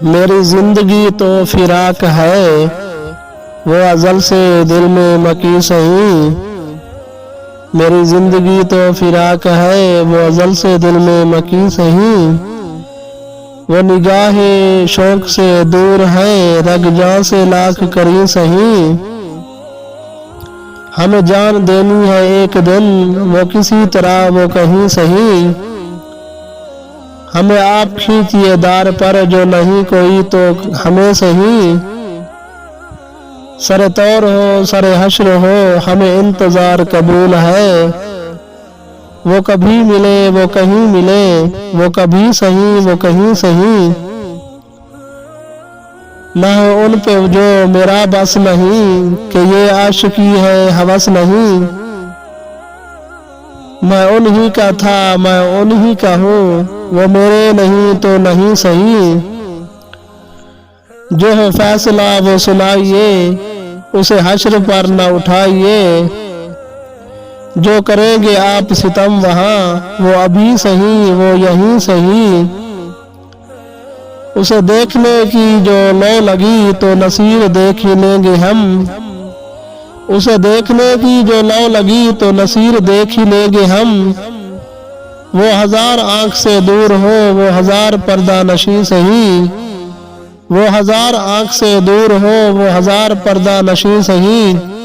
मेरी जिंदगी तो फिराक है, वो अज़ल से दिल में मकी सही। मेरी जिंदगी तो फिराक है, वो अज़ल से दिल में मकी सही। वो निगाहे शौक से दूर है, रग जान से लाख करी सही। हमें जान देनी है एक दिन, वो किसी तरह वो कहीं सही। हमें आप खींचिए दार पर, जो नहीं कोई तो हमें सही। सरे तौर हो सरे हश्र हो, हमें इंतजार कबूल है। वो कभी मिले वो कहीं मिले, वो कभी सही वो कहीं सही। ना हो उन पे जो मेरा बस नहीं, कि ये आशिकी है हवस नहीं। मैं उन्हीं का था मैं उन्हीं का हूँ, वो मेरे नहीं तो नहीं सही। जो है फैसला वो सुनाइए, उसे हश्र पर न उठाइए। जो करेंगे आप सितम वहाँ, वो अभी सही वो यहीं सही। उसे देखने की जो लौ लगी, तो नसीर देख ही लेंगे हम। उसे देखने की जो लौ लगी, तो नसीर देख ही लेंगे हम। वो हजार आंख से दूर हो, वो हजार पर्दा नशी सही। वो हजार आंख से दूर हो, वो हजार पर्दा नशी सही।